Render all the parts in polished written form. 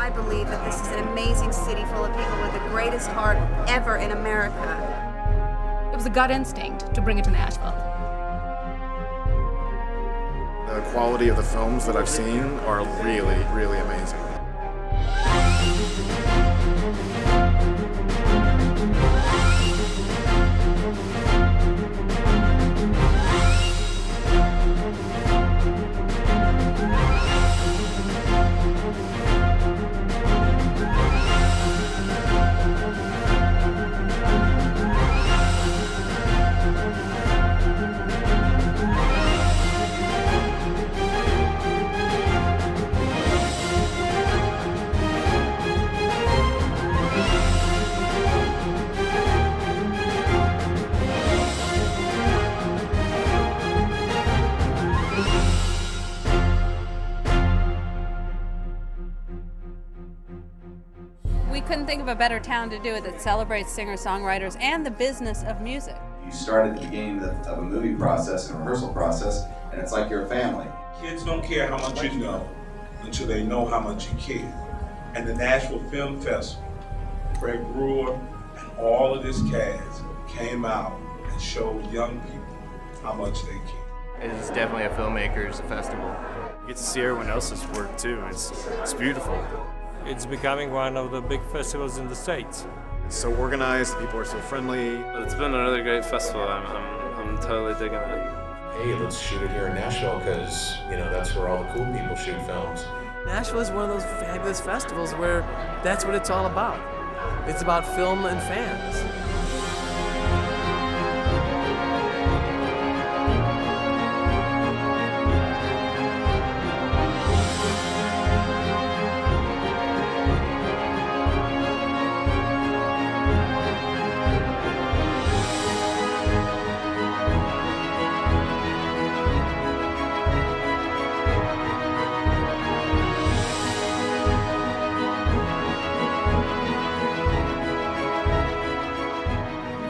I believe that this is an amazing city full of people with the greatest heart ever in America. It was a gut instinct to bring it to Nashville. The quality of the films that I've seen are really, really amazing. We couldn't think of a better town to do it that celebrates singer-songwriters and the business of music. You start at the beginning of a movie process and rehearsal process, and it's like you're a family. Kids don't care how much you know until they know how much you care. And the Nashville Film Festival, Greg Brewer and all of this cast came out and showed young people how much they care. It's definitely a filmmakers festival. You get to see everyone else's work too. It's beautiful. It's becoming one of the big festivals in the States. It's so organized, people are so friendly. It's been another great festival. I'm totally digging it. Hey, let's shoot it here in Nashville because, you know, that's where all the cool people shoot films. Nashville is one of those fabulous festivals where that's what it's all about. It's about film and fans.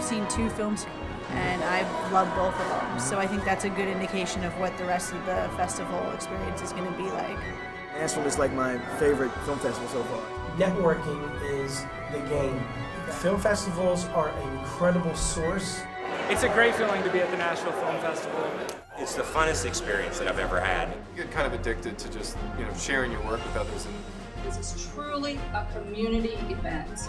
Seen 2 films and I've loved both of them, so I think that's a good indication of what the rest of the festival experience is going to be like. Nashville is like my favorite film festival so far. Networking is the game. Film festivals are an incredible source. It's a great feeling to be at the Nashville Film Festival. It's the funnest experience that I've ever had. You get kind of addicted to just, sharing your work with others. This is truly a community event.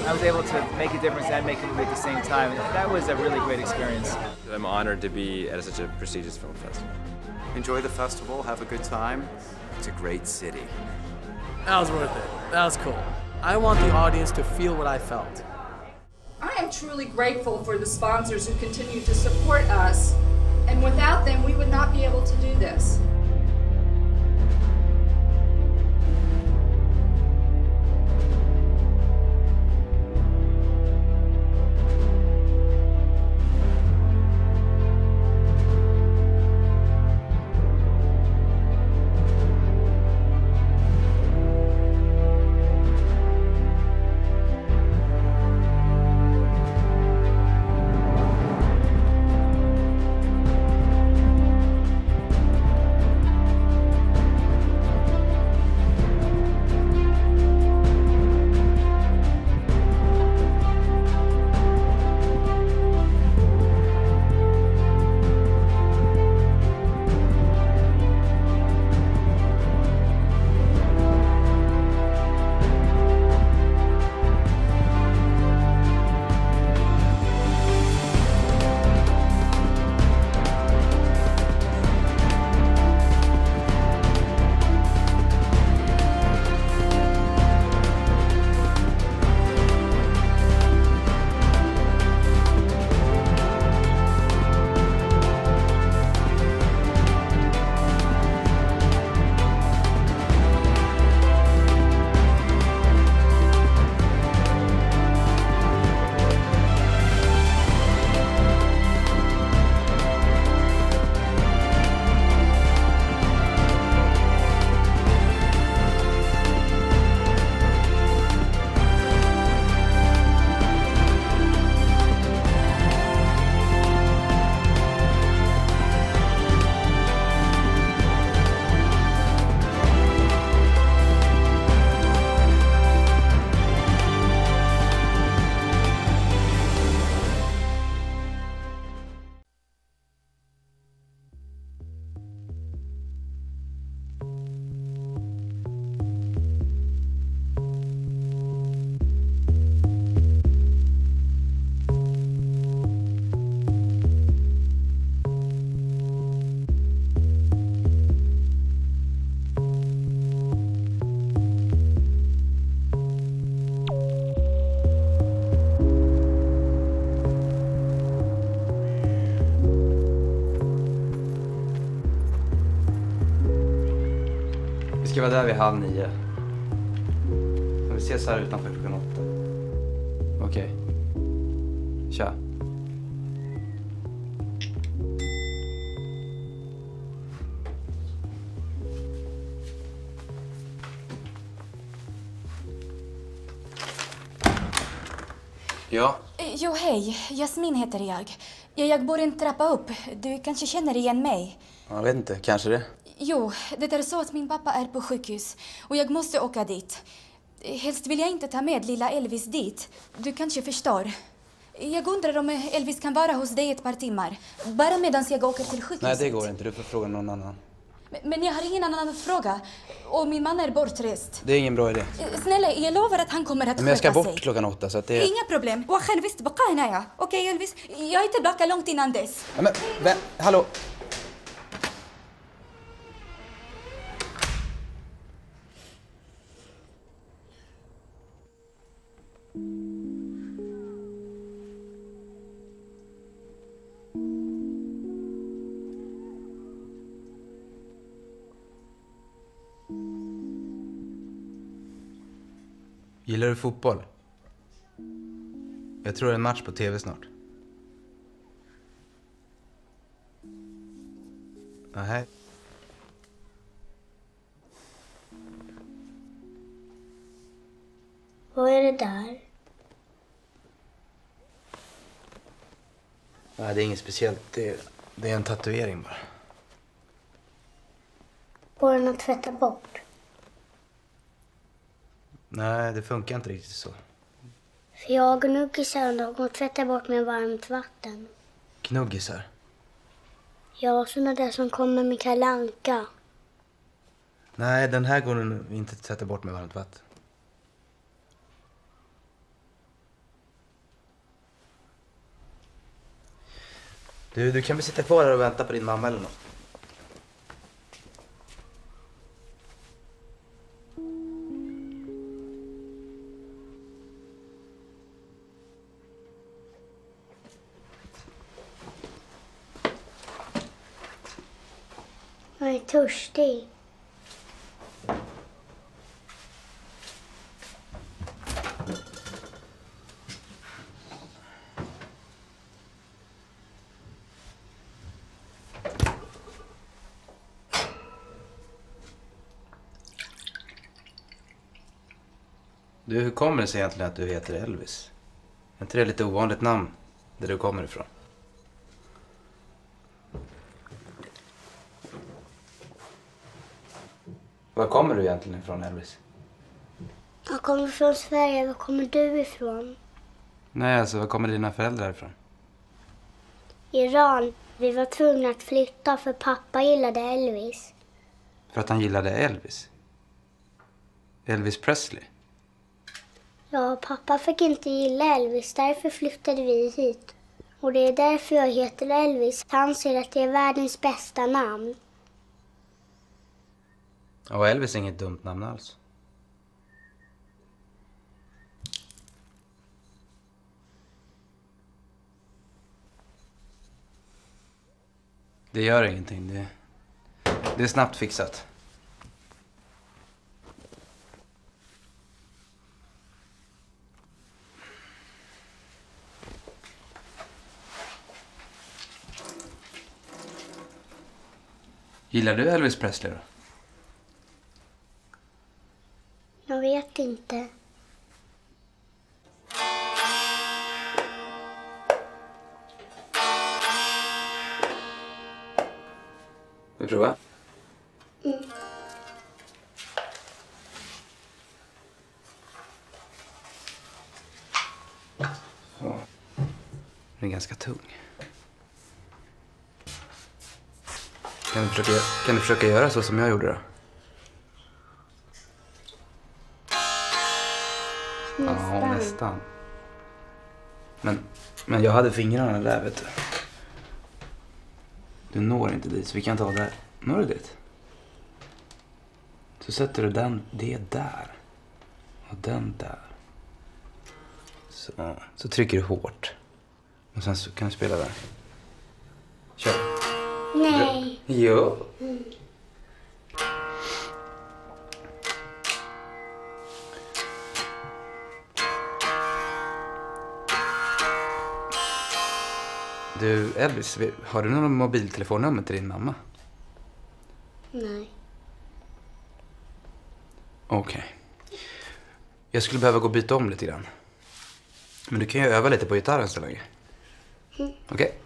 I was able to make a difference and make a movie at the same time. That was a really great experience. I'm honored to be at such a prestigious film festival. Enjoy the festival, have a good time. It's a great city. That was worth it. That was cool. I want the audience to feel what I felt. I am truly grateful for the sponsors who continue to support us, and without them, we would not be able to do this. ska vara där vid 8:30. Vi ses här utanför 8:00. Okej. Tja. Ja? Jo, hej. Jasmin heter jag. Jag bor en trappa upp. Du kanske känner igen mig? Jag vet inte, kanske det. Jo, det är så att min pappa är på sjukhus och jag måste åka dit. Helst vill jag inte ta med lilla Elvis dit. Du kanske förstår. Jag undrar om Elvis kan vara hos dig ett par timmar. Bara medan jag åker till sjukhuset. Nej, det går inte. Du får fråga någon annan. Men jag har ingen annan att fråga. Och min man är bortrest. Det är ingen bra idé. Snälla, jag lovar att han kommer att Men jag ska sköta bort sig. 8:00 så att det... Inga problem. وخل visst بقى هنا يا. Okej, Elvis. Jag är tillbaka långt innan dess. Ja, men, hallå? Gillar du fotboll? Jag tror det är en match på TV snart. Nej. Vad är det där? Nej, det är inget speciellt. Det är en tatuering bara. Går den att tvätta bort? Nej, det funkar inte riktigt så. För jag och nuggisar går att tvätta bort med varmt vatten. Knuggisar? Ja, såna där som kommer med Kalle Anka. Nej, den här går nog inte att tvätta bort med varmt vatten. Du kan väl sitta kvar här och vänta på din mamma eller något? Jag är törstig. Du, hur kommer det sig egentligen att du heter Elvis? Är inte det lite ovanligt namn där du kommer ifrån? Var kommer du egentligen ifrån, Elvis? Jag kommer från Sverige. Var kommer du ifrån? Nej, alltså, var kommer dina föräldrar ifrån? Iran. Vi var tvungna att flytta för pappa gillade Elvis. För att han gillade Elvis? Elvis Presley? Ja, pappa fick inte gilla Elvis. Därför flyttade vi hit. Och det är därför jag heter Elvis. Han anser att det är världens bästa namn. Och Elvis är inget dumt namn alls. Det gör ingenting. Det är snabbt fixat. Gillar du Elvis Presley då? Jag vet inte. Vill du prova? Mm. Så. Den är ganska tung. Kan du försöka göra så som jag gjorde då? Nästan. Ja, nästan. Men jag hade fingrarna där, vet du. Du når inte dit, så vi kan ta där. Når du dit? Så sätter du det där. Och den där. Så trycker du hårt. Och sen så kan du spela där. Kör. Nej. Jo. Mm. Du, Elvis, har du någon mobiltelefonnummer till din mamma? Nej. Okej. Jag skulle behöva gå och byta om lite grann. Men du kan ju öva lite på gitarren så länge. Okej.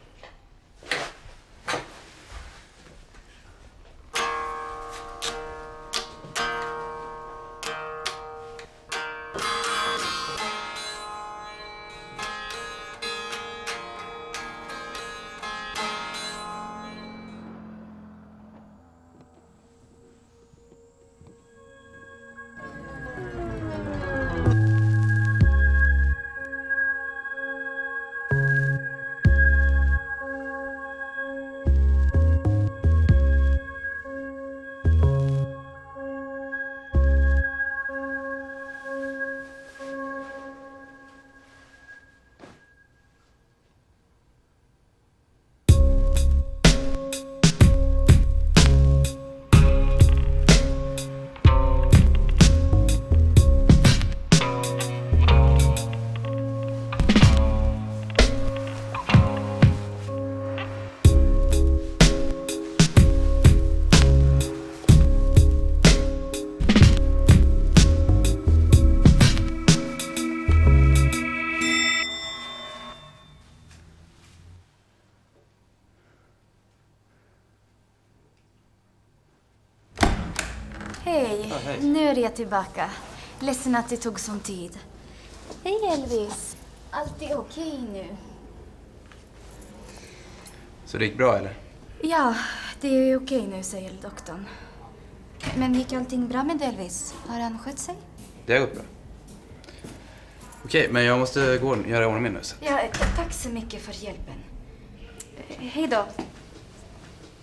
Hej, hej. Nu är jag tillbaka. Ledsen att det tog sån tid. Hej Elvis, allt är okej nu. Så det gick bra eller? Ja, det är okej nu, säger doktorn. Men gick allting bra med Elvis? Har han skött sig? Det har gått bra. Okej, men jag måste gå och göra ordning nu. Ja, tack så mycket för hjälpen. Hej då.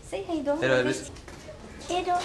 Säg hej då. Hej då, Elvis. Hej då.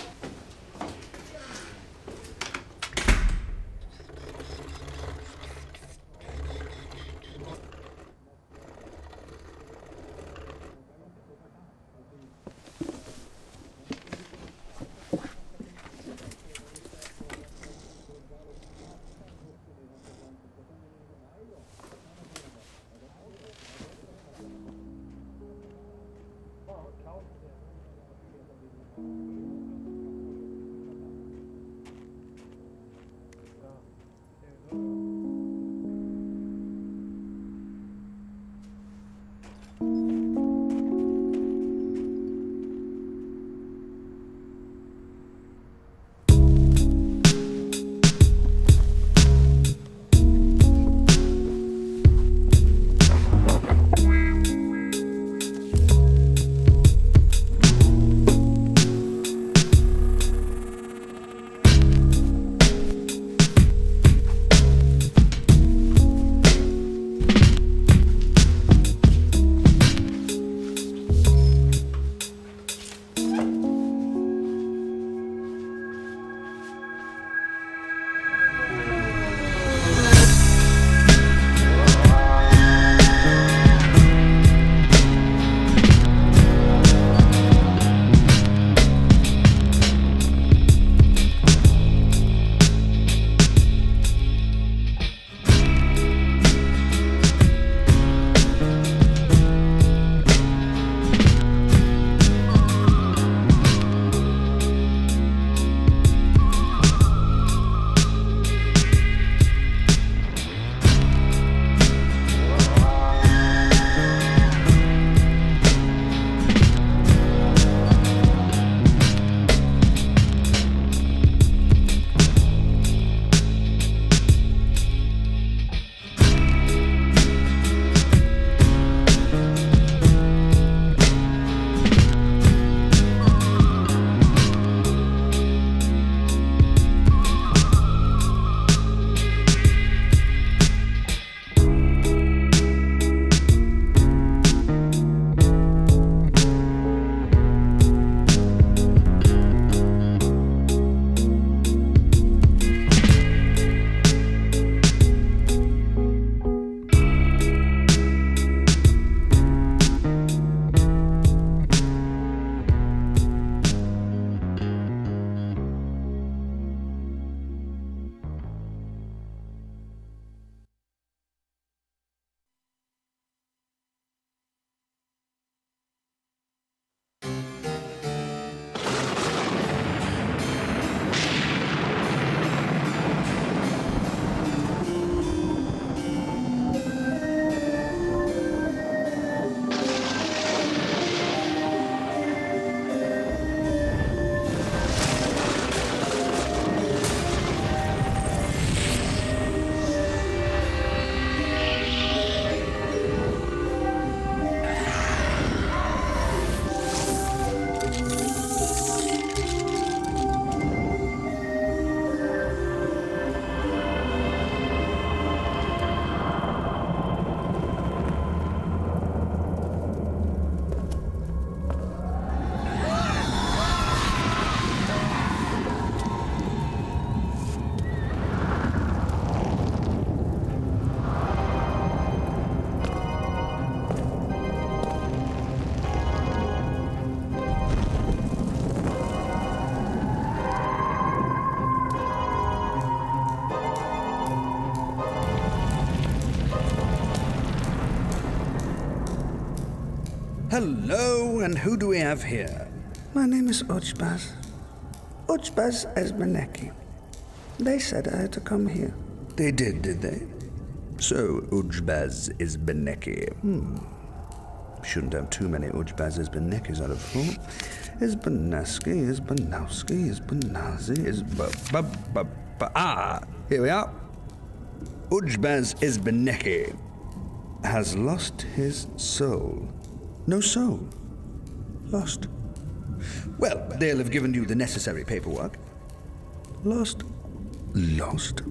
Hello, and who do we have here? My name is Uchbaz. Uchbaz Ezbeneki. They said I had to come here. They did they? So, Uchbaz Ezbeneki. Shouldn't have too many Uchbaz Ezbenekis, I'd have thought. Izbeneski, Izbenowski, Izbenazi, here we are. Uchbaz Ezbeneki has lost his soul. No soul. Lost. Well, they'll have given you the necessary paperwork. Lost. Lost.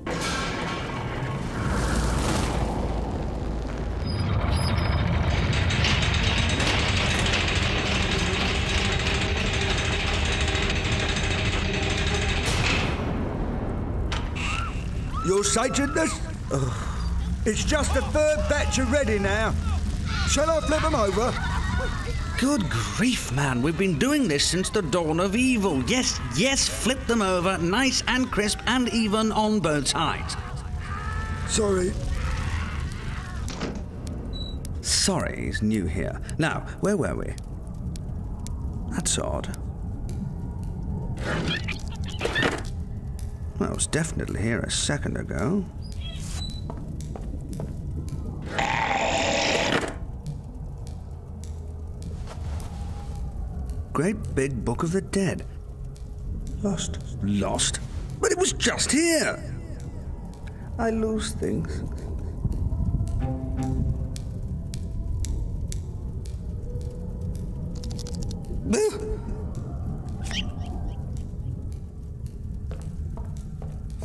Your Sacredness? It's just the third batch are ready now. Shall I flip them over? Good grief, man. We've been doing this since the dawn of evil. Yes, flip them over, nice and crisp and even on both sides. Sorry. Sorry, he's new here. Now, where were we? That's odd. Well, I was definitely here a second ago. Great big book of the dead. Lost. Lost? But it was just here! I lose things.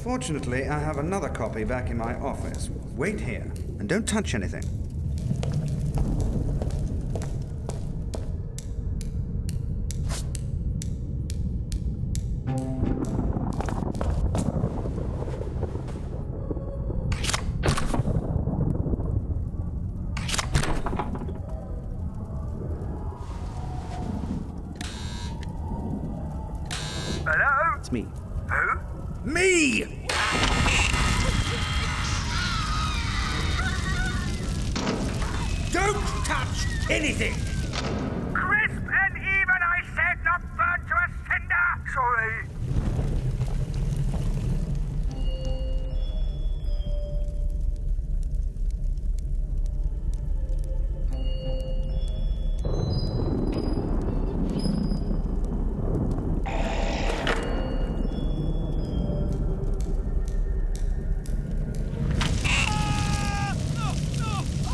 Fortunately, I have another copy back in my office. Wait here, and don't touch anything. Hello? It's me. Who? Me! Don't touch anything! Crisp and even, I said, not burnt to a cinder! Sorry.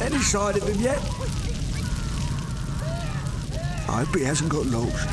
Any sign of him yet? I hope he hasn't got lost.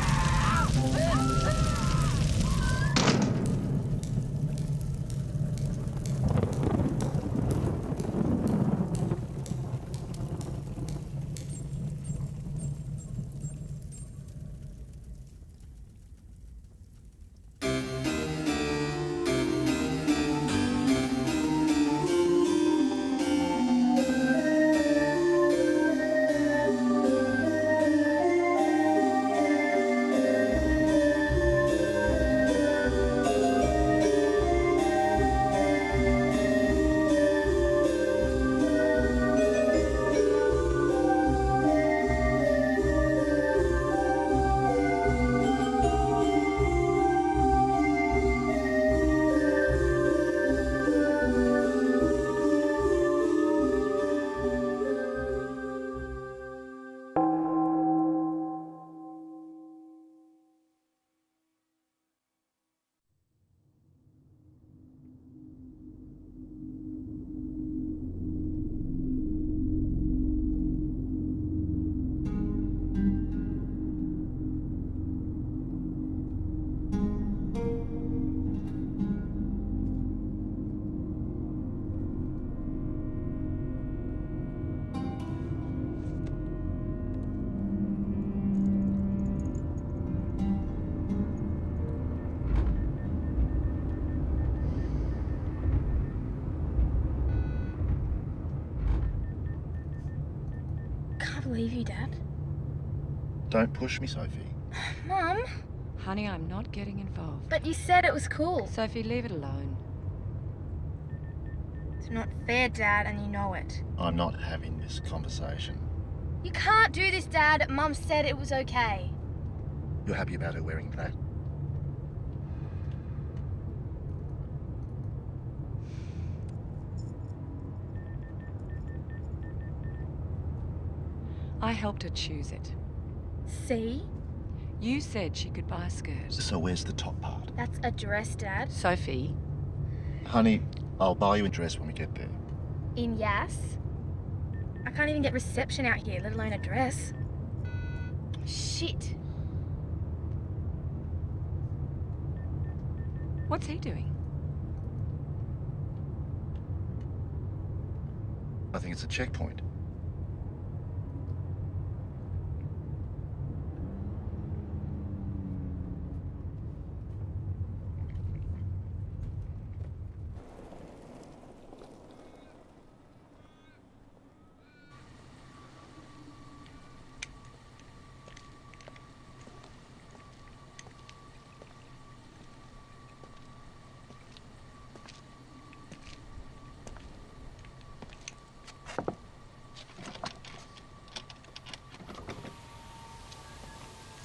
Can't believe you, Dad. Don't push me, Sophie. Mum? Honey, I'm not getting involved. But you said it was cool. Sophie, leave it alone. It's not fair, Dad, and you know it. I'm not having this conversation. You can't do this, Dad. Mum said it was okay. You're happy about her wearing that? I helped her choose it. See? You said she could buy a skirt. So where's the top part? That's a dress, Dad. Sophie. Honey, I'll buy you a dress when we get there. In Yass? I can't even get reception out here, let alone a dress. Shit. What's he doing? I think it's a checkpoint.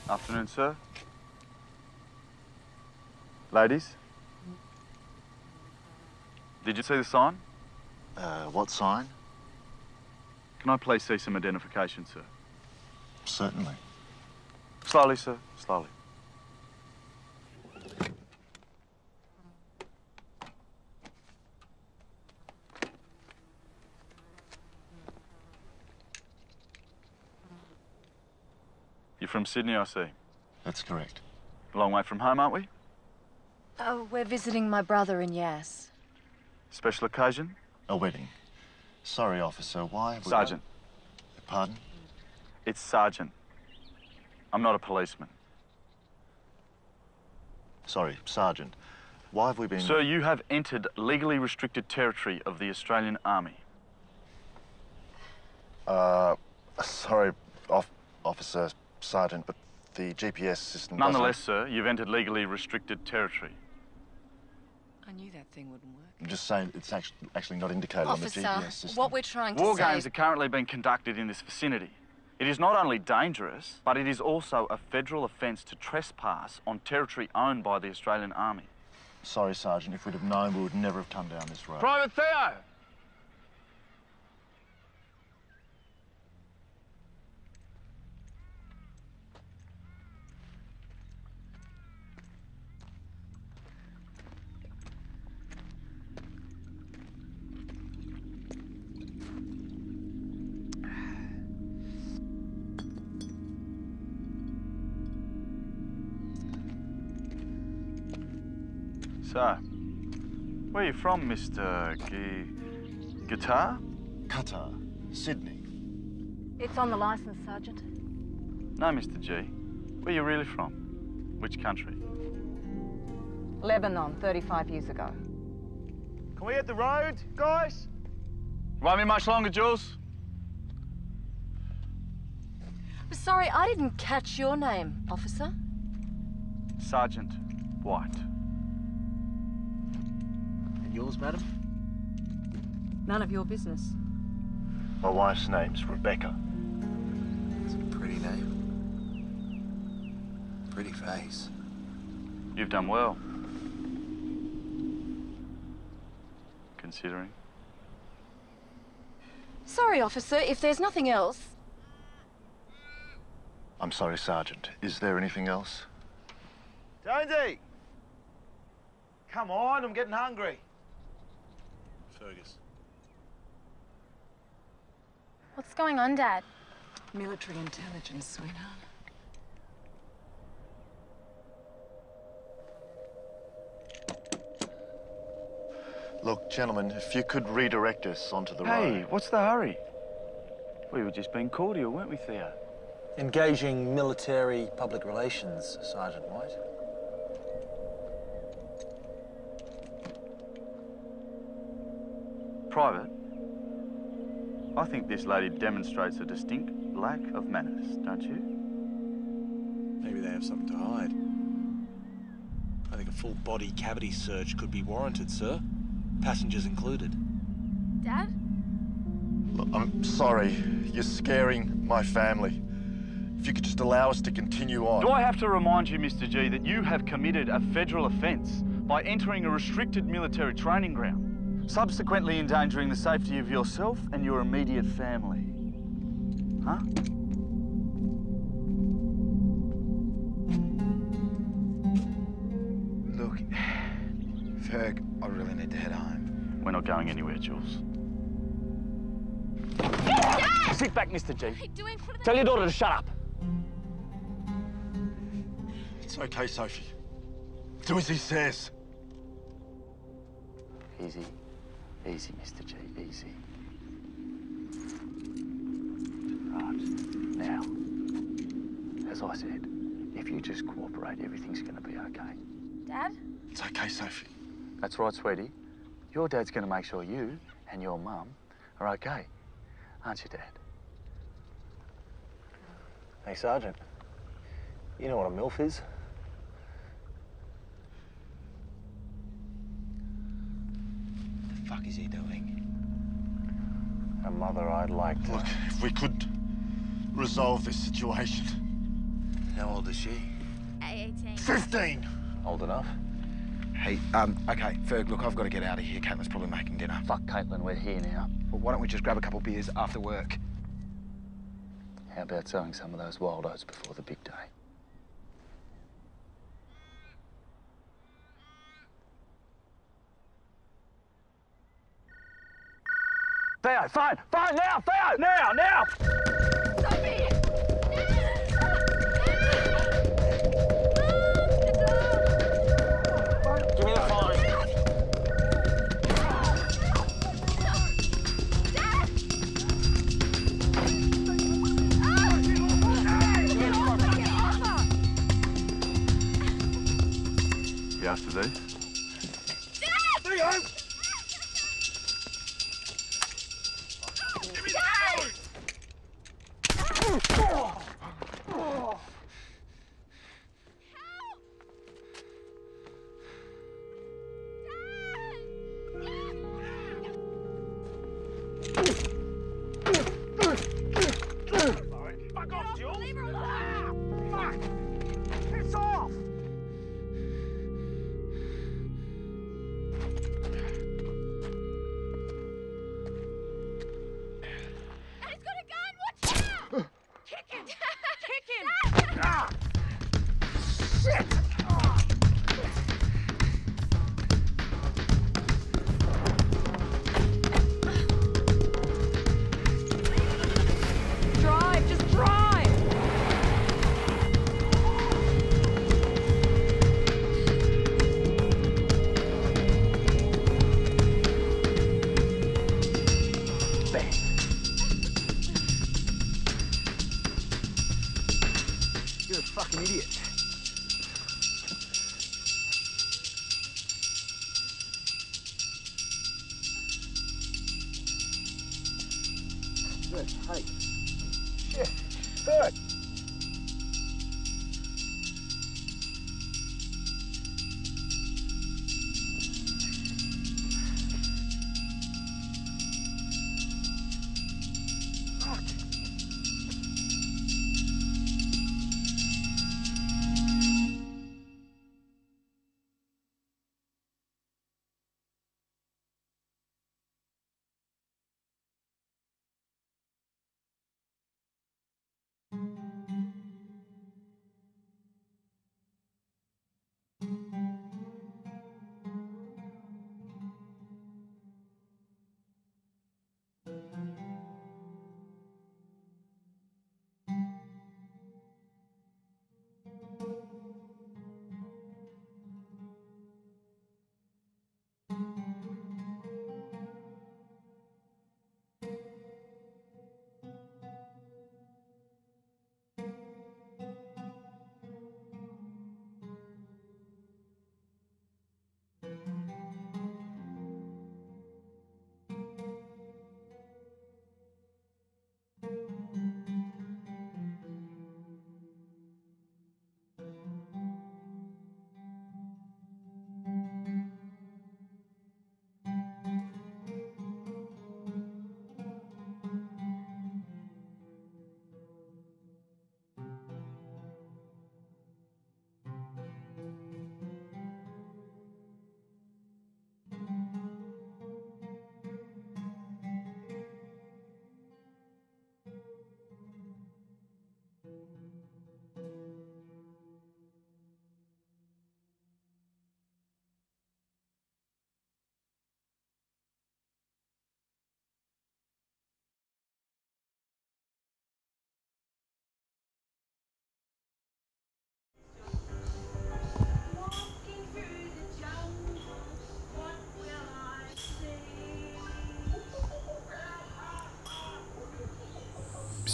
Afternoon, sir. Ladies? Did you see the sign? What sign? Can I please see some identification, sir? Certainly. Slowly, sir, slowly. You're from Sydney, I see. That's correct. A long way from home, aren't we? Oh, we're visiting my brother in Yass. Special occasion? A wedding. Sorry, officer, why have we... Sergeant. Pardon? It's Sergeant. I'm not a policeman. Sorry, Sergeant. Why have we been... Sir, you have entered legally restricted territory of the Australian Army. Sorry, Officer, Sergeant, but the GPS system Nonetheless, sir, you've entered legally restricted territory. I knew that thing wouldn't work. I'm just saying it's actually not indicated on the GPS system. What we're trying to War say... games are currently being conducted in this vicinity. It is not only dangerous, but it is also a federal offence to trespass on territory owned by the Australian Army. Sorry, Sergeant. If we'd have known, we would never have come down this road. Private Theo! So, where are you from, Mr. Guitar? Qatar, Sydney. It's on the license, Sergeant. No, Mr. G. Where are you really from? Which country? Lebanon, 35 years ago. Can we hit the road, guys? Won't be much longer, Jules. Sorry, I didn't catch your name, officer. Sergeant White. Yours, madam? None of your business. My wife's name's Rebecca. It's a pretty name. Pretty face. You've done well. Considering. Sorry, officer, if there's nothing else... I'm sorry, Sergeant. Is there anything else? Jonesy! Come on, I'm getting hungry. Fergus. What's going on, Dad? Military intelligence, sweetheart. Look, gentlemen, if you could redirect us onto the road. Hey, what's the hurry? We were just being cordial, weren't we, Theo? Engaging military public relations, Sergeant White. Private, I think this lady demonstrates a distinct lack of manners, don't you? Maybe they have something to hide. I think a full body cavity search could be warranted, sir. Passengers included. Dad? Look, I'm sorry. You're scaring my family. If you could just allow us to continue on. Do I have to remind you, Mr. G, that you have committed a federal offence by entering a restricted military training ground, subsequently endangering the safety of yourself and your immediate family? Huh? Look, Ferg, I really need to head home. We're not going anywhere, Jules. Sit back, Mr. G. Tell your daughter to shut up. It's okay, Sophie. Do as he says. Easy. Easy, Mr. G, easy. Right. Now, as I said, if you just cooperate, everything's going to be okay. Dad? It's okay, Sophie. That's right, sweetie. Your dad's going to make sure you and your mum are okay. Aren't you, Dad? Hey, Sergeant. You know what a MILF is? What the fuck is he doing? A mother I'd like to... Look, if we could resolve this situation. How old is she? 18. 15! Old enough? Hey, okay, Ferg, look, I've got to get out of here. Caitlin's probably making dinner. Fuck Caitlin, we're here now. Well, why don't we just grab a couple beers after work? How about selling some of those wild oats before the big day? Theo, phone! Phone now! Theo! Now! Sophie! Give me the phone. You have to do? Theo! Fuck off, Jules! Leave her alone! Fuck! Piss off! He's got a gun! Watch out! Kick him! Kick him! Ah! Shit! Drive! Just drive! Bang. You're a fucking idiot. Good. Hey. Shit. Good.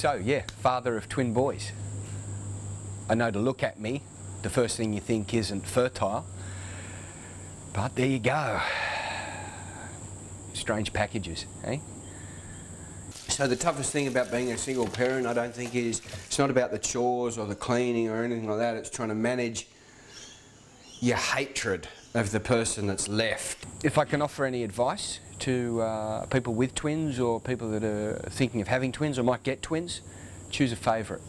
So, yeah, father of twin boys. I know to look at me, the first thing you think isn't fertile, but there you go. Strange packages, eh? So the toughest thing about being a single parent, I don't think, is it's not about the chores or the cleaning or anything like that. It's trying to manage your hatred of the person that's left. If I can offer any advice to people with twins or people that are thinking of having twins or might get twins, choose a favourite.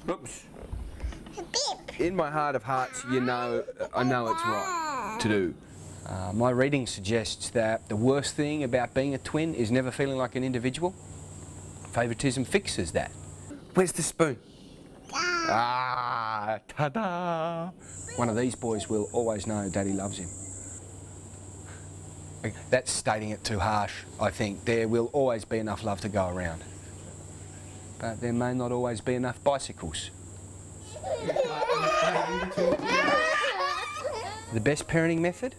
Oops. In my heart of hearts, you know, I know it's right to do. My reading suggests that the worst thing about being a twin is never feeling like an individual. Favouritism fixes that. Where's the spoon? Ah, ta-da! One of these boys will always know Daddy loves him. That's stating it too harsh, I think. There will always be enough love to go around. But there may not always be enough bicycles. The best parenting method?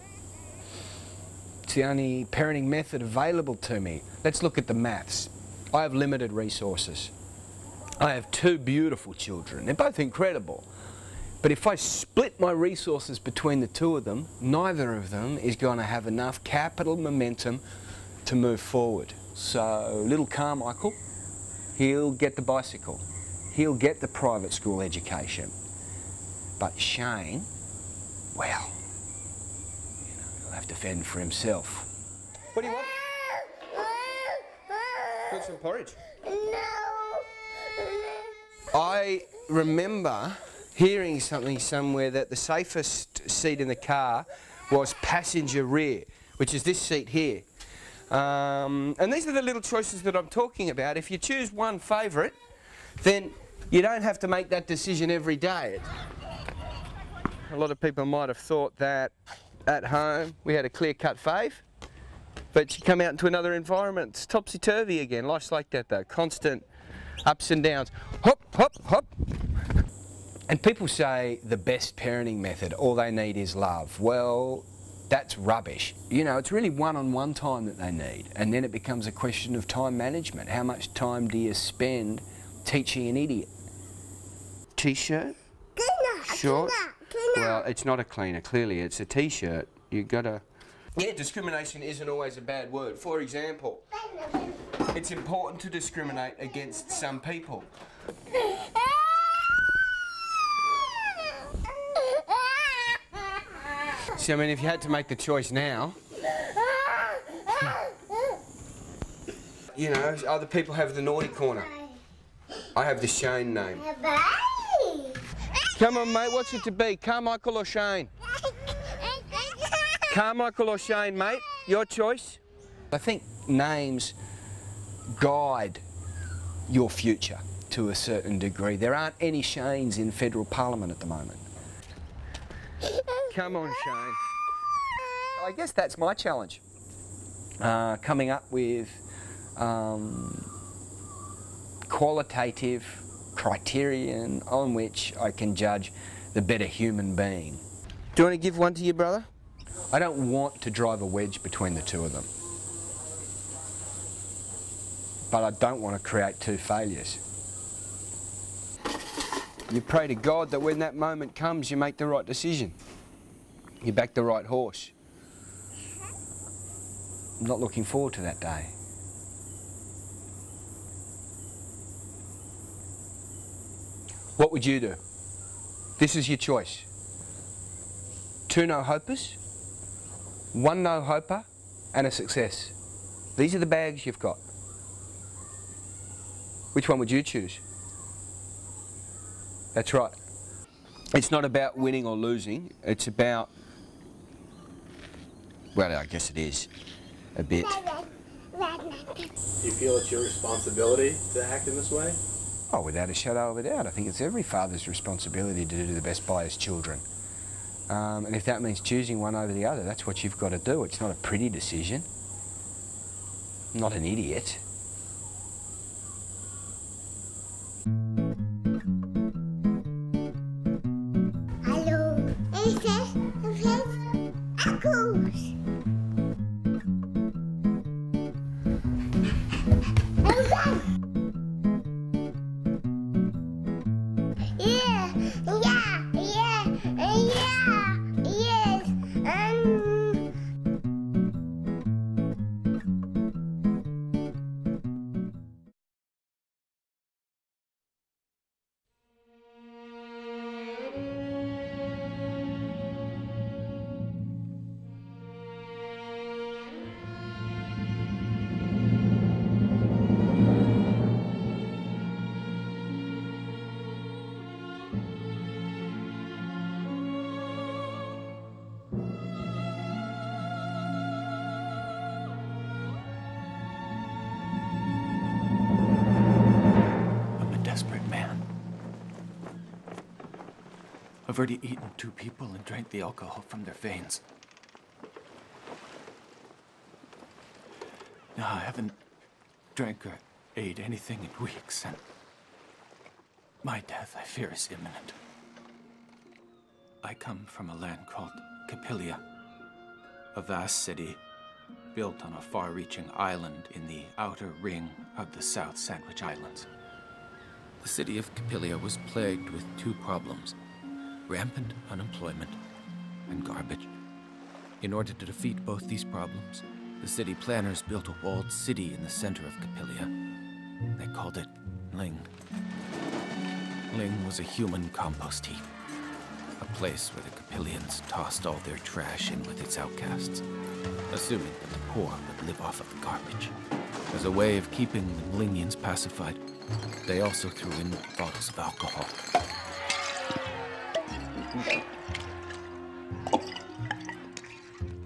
It's the only parenting method available to me. Let's look at the maths. I have limited resources. I have 2 beautiful children. They're both incredible. But if I split my resources between the 2 of them, neither of them is going to have enough capital momentum to move forward. So little Carmichael, he'll get the bicycle. He'll get the private school education. But Shane, well, you know, he'll have to fend for himself. What do you want? Want some porridge? No. I remember hearing something somewhere that the safest seat in the car was passenger rear, which is this seat here. And these are the little choices that I'm talking about. If you choose one favourite, then you don't have to make that decision every day. A lot of people might have thought that at home we had a clear-cut fave, but you come out into another environment, it's topsy-turvy again. Life's like that though, constant ups and downs. Hop, hop, hop. And people say the best parenting method, all they need is love. Well, that's rubbish. You know, it's really one-on-one time that they need. And then it becomes a question of time management. How much time do you spend teaching an idiot? T-shirt? Short? Well, it's not a cleaner, clearly. It's a T-shirt. You've got to... Yeah, discrimination isn't always a bad word. For example, it's important to discriminate against some people. So, I mean, if you had to make the choice now, you know, other people have the naughty corner. I have the Shane name. Come on, mate, what's it to be? Carmichael or Shane? Carmichael or Shane, mate? Your choice. I think names guide your future to a certain degree. There aren't any Shanes in federal parliament at the moment. Come on, Shane. I guess that's my challenge. Coming up with qualitative criterion on which I can judge the better human being. Do you want to give one to your brother? I don't want to drive a wedge between the 2 of them. But I don't want to create 2 failures. You pray to God that when that moment comes, you make the right decision. You back the right horse. I'm not looking forward to that day. What would you do? This is your choice. 2 no-hopers, 1 no-hoper, and a success. These are the bags you've got. Which one would you choose? That's right. It's not about winning or losing. It's about... Well, I guess it is. A bit. Do you feel it's your responsibility to act in this way? Oh, without a shadow of a doubt. I think it's every father's responsibility to do the best by his children. And if that means choosing one over the other, that's what you've got to do. It's not a pretty decision. I'm not an idiot. Hallo, is het acco's? I've already eaten 2 people and drank the alcohol from their veins. Now, I haven't drank or ate anything in weeks, and my death, I fear, is imminent. I come from a land called Capillia, a vast city built on a far-reaching island in the outer ring of the South Sandwich Islands. The city of Capillia was plagued with 2 problems: rampant unemployment and garbage. In order to defeat both these problems, the city planners built a walled city in the center of Capillia. They called it Ling. Ling was a human compost heap, a place where the Capillians tossed all their trash in with its outcasts, assuming that the poor would live off of the garbage. As a way of keeping the Lingians pacified, they also threw in bottles of alcohol.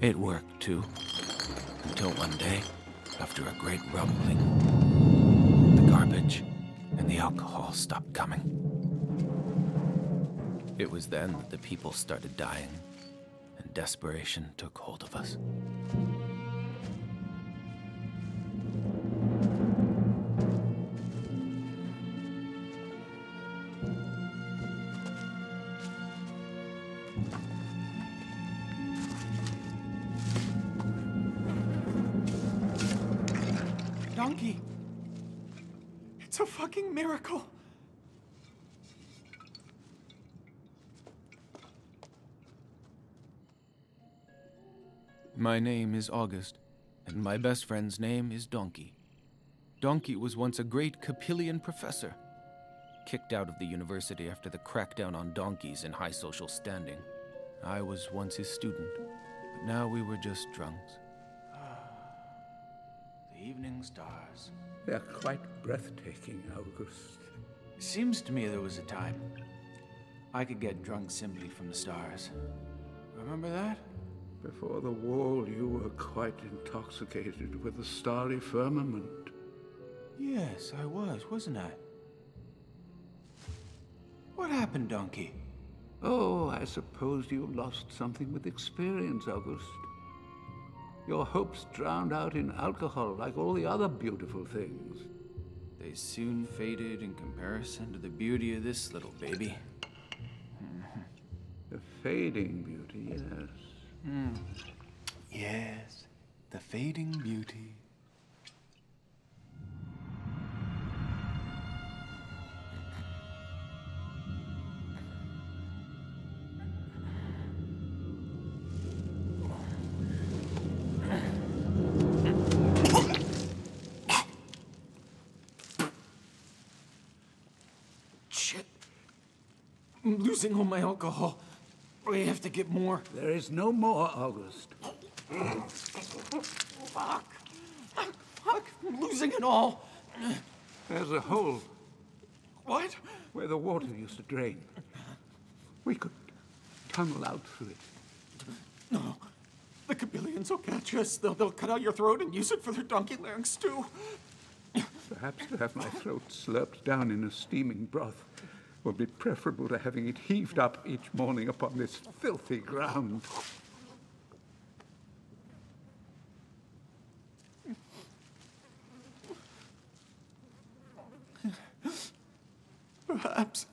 It worked, too, until one day, after a great rumbling, the garbage and the alcohol stopped coming. It was then that the people started dying, and desperation took hold of us. Donkey! It's a fucking miracle! My name is August, and my best friend's name is Donkey. Donkey was once a great Capillian professor, kicked out of the university after the crackdown on donkeys in high social standing. I was once his student, but now we were just drunks. The evening stars. They're quite breathtaking, August. It seems to me there was a time I could get drunk simply from the stars. Remember that? Before the wall, you were quite intoxicated with the starry firmament. Yes, I was, wasn't I? What happened, Donkey? Oh, I suppose you lost something with experience, August. Your hopes drowned out in alcohol like all the other beautiful things. They soon faded in comparison to the beauty of this little baby. The fading beauty, yes. Yes, the fading beauty. Shit. I'm losing all my alcohol. We have to get more. There is no more, August. Fuck. I'm losing it all. There's a hole. What? Where the water used to drain. We could tunnel out through it. No. The Capillians will catch us. They'll cut out your throat and use it for their donkey larynx, too. Perhaps to have my throat slurped down in a steaming broth would be preferable to having it heaved up each morning upon this filthy ground. Perhaps.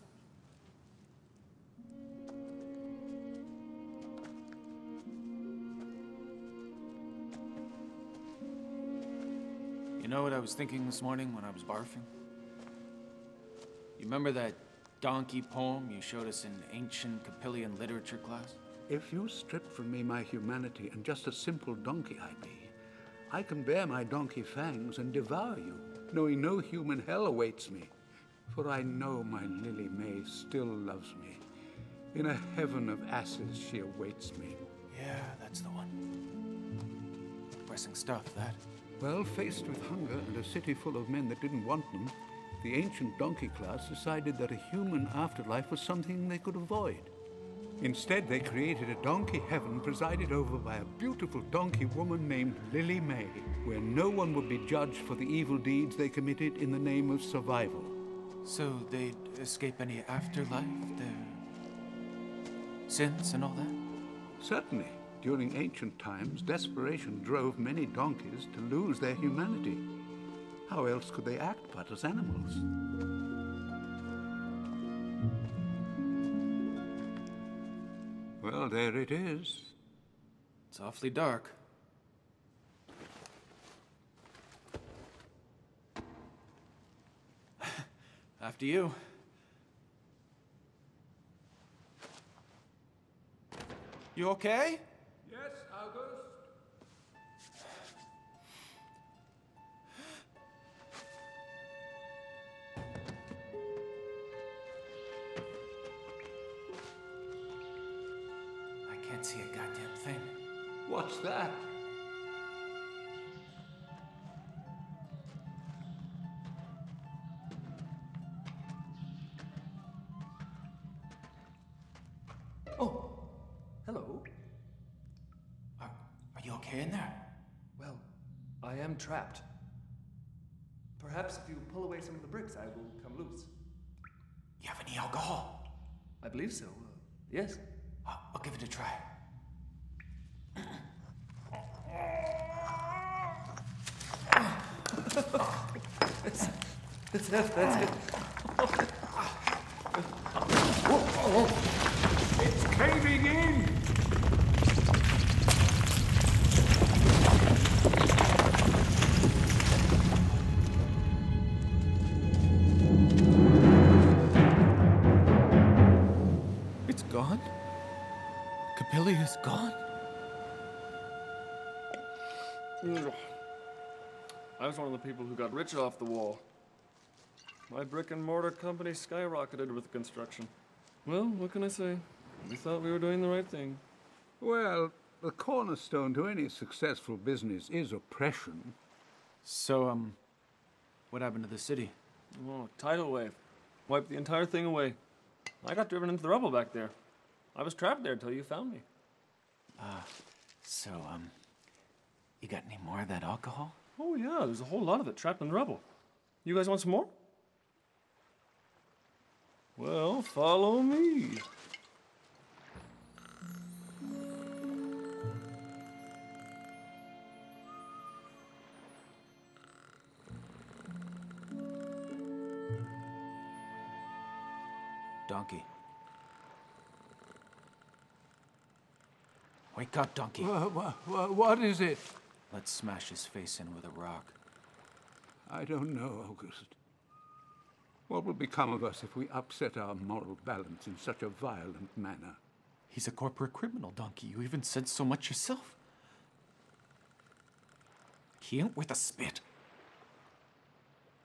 You know what I was thinking this morning when I was barfing? You remember that donkey poem you showed us in ancient Capillian literature class? If you stripped from me my humanity and just a simple donkey I'd be, I can bear my donkey fangs and devour you, knowing no human hell awaits me. For I know my Lily May still loves me. In a heaven of asses she awaits me. Yeah, that's the one. Depressing stuff, that. Well, faced with hunger and a city full of men that didn't want them, the ancient donkey class decided that a human afterlife was something they could avoid. Instead, they created a donkey heaven presided over by a beautiful donkey woman named Lily May, where no one would be judged for the evil deeds they committed in the name of survival. So they'd escape any afterlife there? sins and all that? Certainly. During ancient times, desperation drove many donkeys to lose their humanity. How else could they act but as animals? Well, there it is. It's awfully dark. After you. You okay? Yes, August. I can't see a goddamn thing. What's that? Oh, hello. Are you okay in there? Well, I am trapped. Perhaps if you pull away some of the bricks, I will come loose. You have any alcohol? I believe so. Yes. I'll give it a try. That's it. It's caving in! It's gone? Capillia is gone? I was one of the people who got rich off the wall. My brick and mortar company skyrocketed with the construction. Well, what can I say? We thought we were doing the right thing. Well, the cornerstone to any successful business is oppression. So, what happened to the city? Oh, tidal wave. Wiped the entire thing away. I got driven into the rubble back there. I was trapped there till you found me. So, you got any more of that alcohol? Oh, yeah, there's a whole lot of it trapped in the rubble. You guys want some more? Well, follow me. Donkey. Wake up, Donkey. What is it? Let's smash his face in with a rock. I don't know, August. What will become of us if we upset our moral balance in such a violent manner? He's a corporate criminal, Donkey. You even said so much yourself. He ain't worth a spit.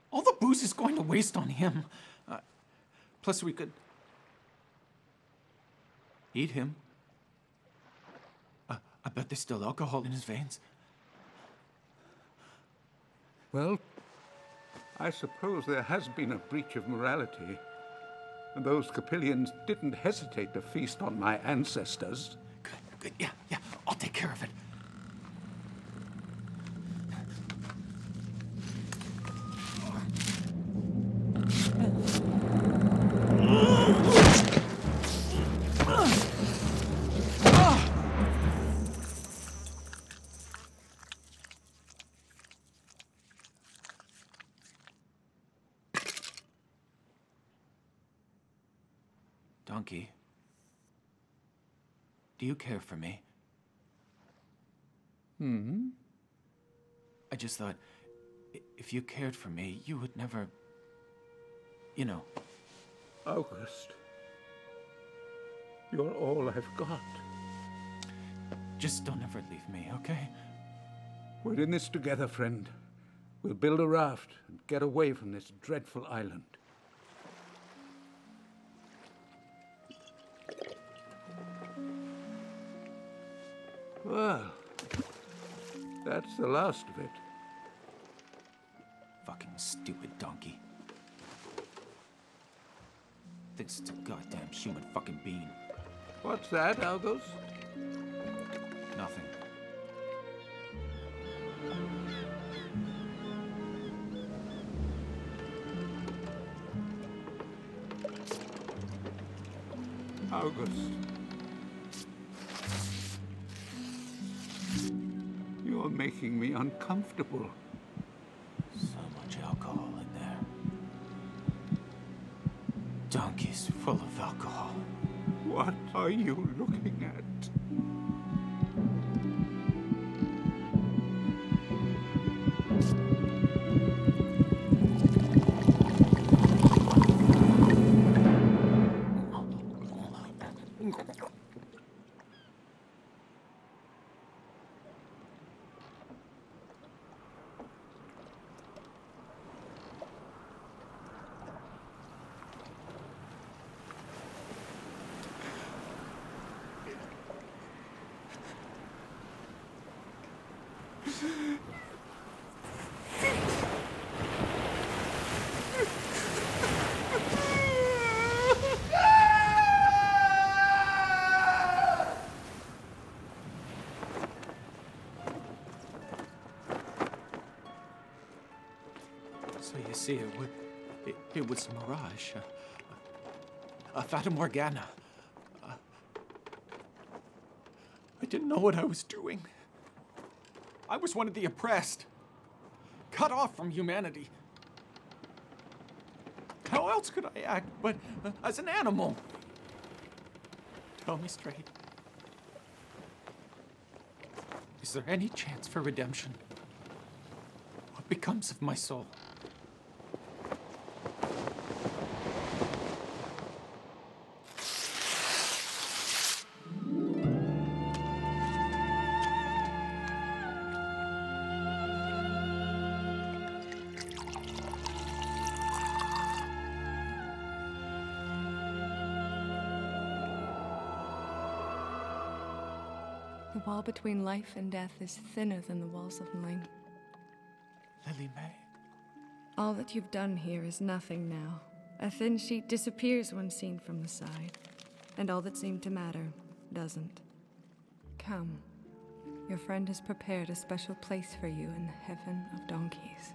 All the booze is going to waste on him. Plus, we could eat him. I bet there's still alcohol in his veins. Well, I suppose there has been a breach of morality. And those Capillians didn't hesitate to feast on my ancestors. Good. Yeah. I'll take care of it. Donkey, do you care for me? I just thought, if you cared for me, you would never, you know. August, you're all I've got. Just don't ever leave me, okay? We're in this together, friend. We'll build a raft and get away from this dreadful island. Well, that's the last of it. Fucking stupid donkey. Thinks it's a goddamn human fucking being. What's that, Algos? Nothing. August, making me uncomfortable. So much alcohol in there. Donkeys full of alcohol. What are you looking at? So you see, it was a mirage, a Fata Morgana. I didn't know what I was doing. I was one of the oppressed, cut off from humanity. How else could I act but as an animal? Tell me straight. Is there any chance for redemption? What becomes of my soul? The wall between life and death is thinner than the walls of mine. Lily May. All that you've done here is nothing now. A thin sheet disappears when seen from the side, and all that seemed to matter doesn't. Come. Your friend has prepared a special place for you in the heaven of donkeys.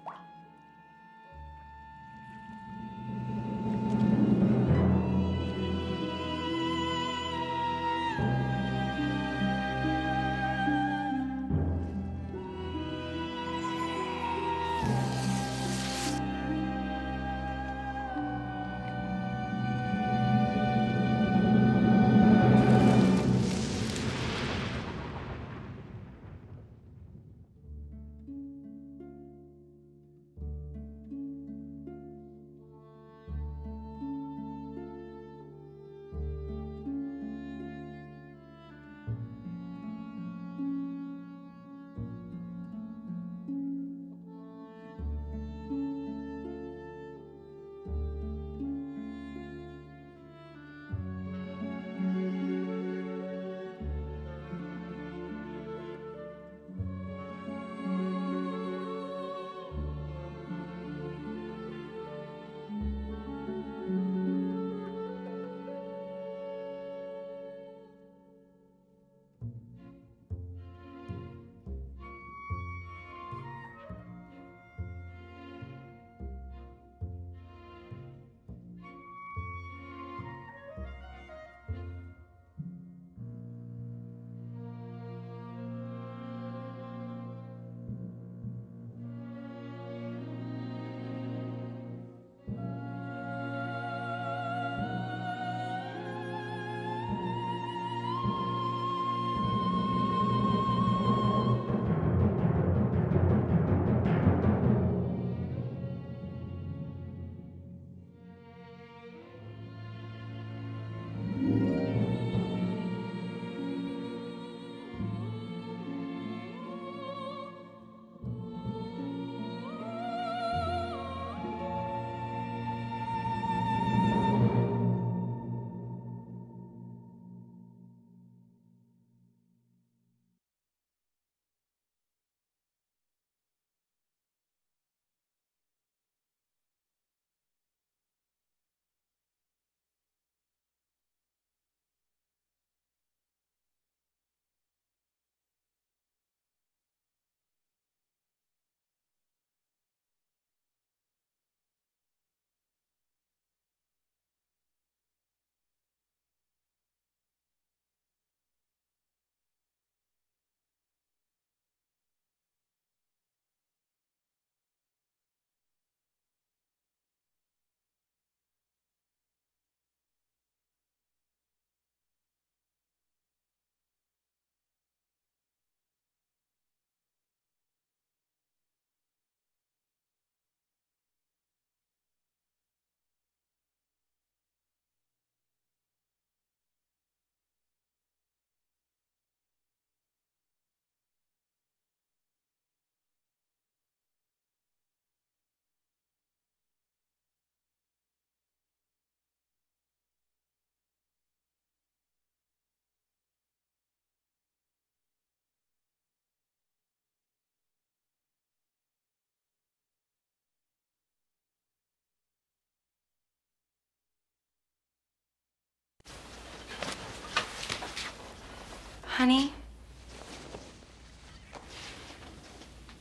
Honey?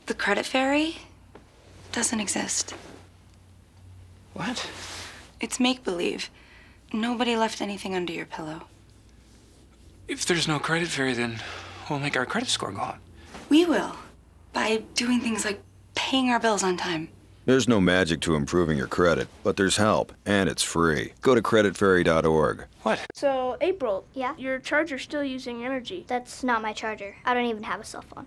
The credit fairy doesn't exist. What? It's make-believe. Nobody left anything under your pillow. If there's no credit fairy, then we'll make our credit score go up. We will. By doing things like paying our bills on time. There's no magic to improving your credit, but there's help, and it's free. Go to creditfairy.org. What? So, April. Yeah? Your charger's still using energy. That's not my charger. I don't even have a cell phone.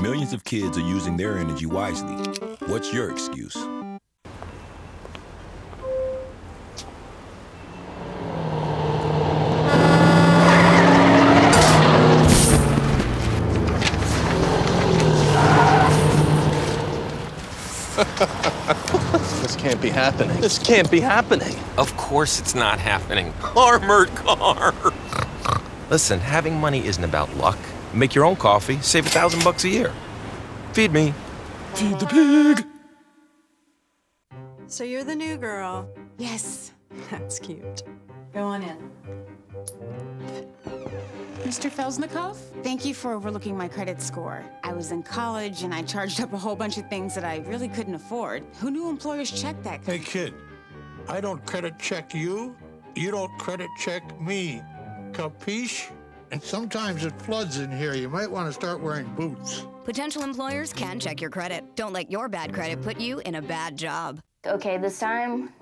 Millions of kids are using their energy wisely. What's your excuse? This can't be happening. This can't be happening. Of course it's not happening. Armored car. Listen, having money isn't about luck. Make your own coffee, save $1,000 a year. Feed me. Feed the pig. So you're the new girl. Yes, that's cute. Go on in. Mr. Felsnikov, thank you for overlooking my credit score. I was in college and I charged up a whole bunch of things that I really couldn't afford. Who knew employers checked that? Hey, kid, I don't credit check you. You don't credit check me. Capiche? And sometimes it floods in here. You might want to start wearing boots. Potential employers can check your credit. Don't let your bad credit put you in a bad job. Okay, this time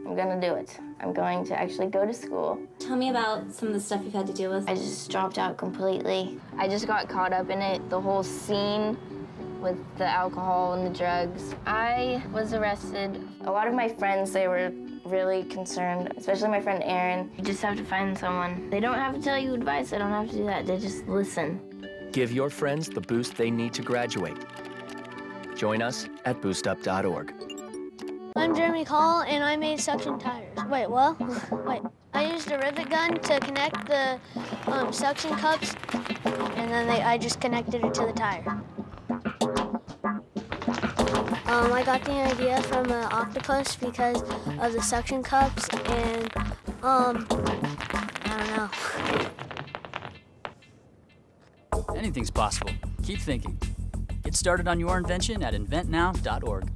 I'm gonna do it. I'm going to actually go to school. Tell me about some of the stuff you've had to deal with. I just dropped out completely. I just got caught up in it, the whole scene with the alcohol and the drugs. I was arrested. A lot of my friends, they were really concerned, especially my friend Aaron. You just have to find someone. They don't have to tell you advice, they don't have to do that, they just listen. Give your friends the boost they need to graduate. Join us at boostup.org. I'm Jeremy Call, and I made suction tires. Wait, what? Wait. I used a rivet gun to connect the suction cups, and then I just connected it to the tire. I got the idea from an octopus because of the suction cups, and I don't know. Anything's possible. Keep thinking. Get started on your invention at inventnow.org.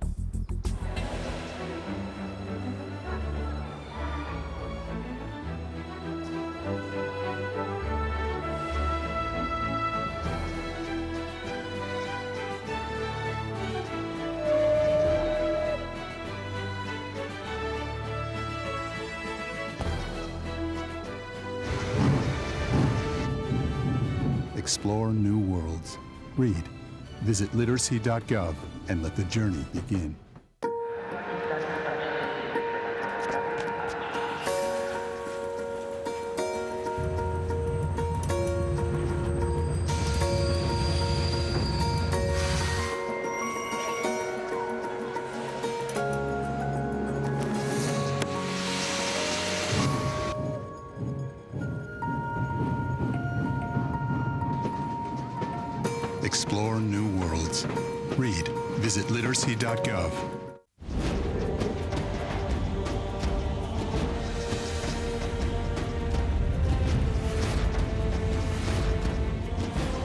Explore new worlds. Read. Visit literacy.gov and let the journey begin. Explore new worlds. Read. Visit literacy.gov.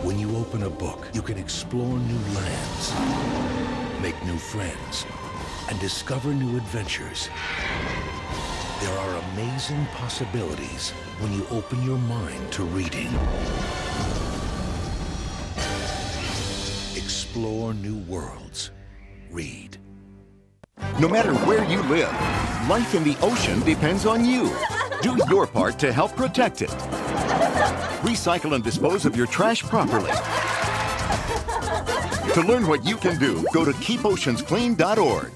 When you open a book, you can explore new lands, make new friends, and discover new adventures. There are amazing possibilities when you open your mind to reading. Explore new worlds. Read. No matter where you live, life in the ocean depends on you. Do your part to help protect it. Recycle and dispose of your trash properly. To learn what you can do, go to keepoceansclean.org.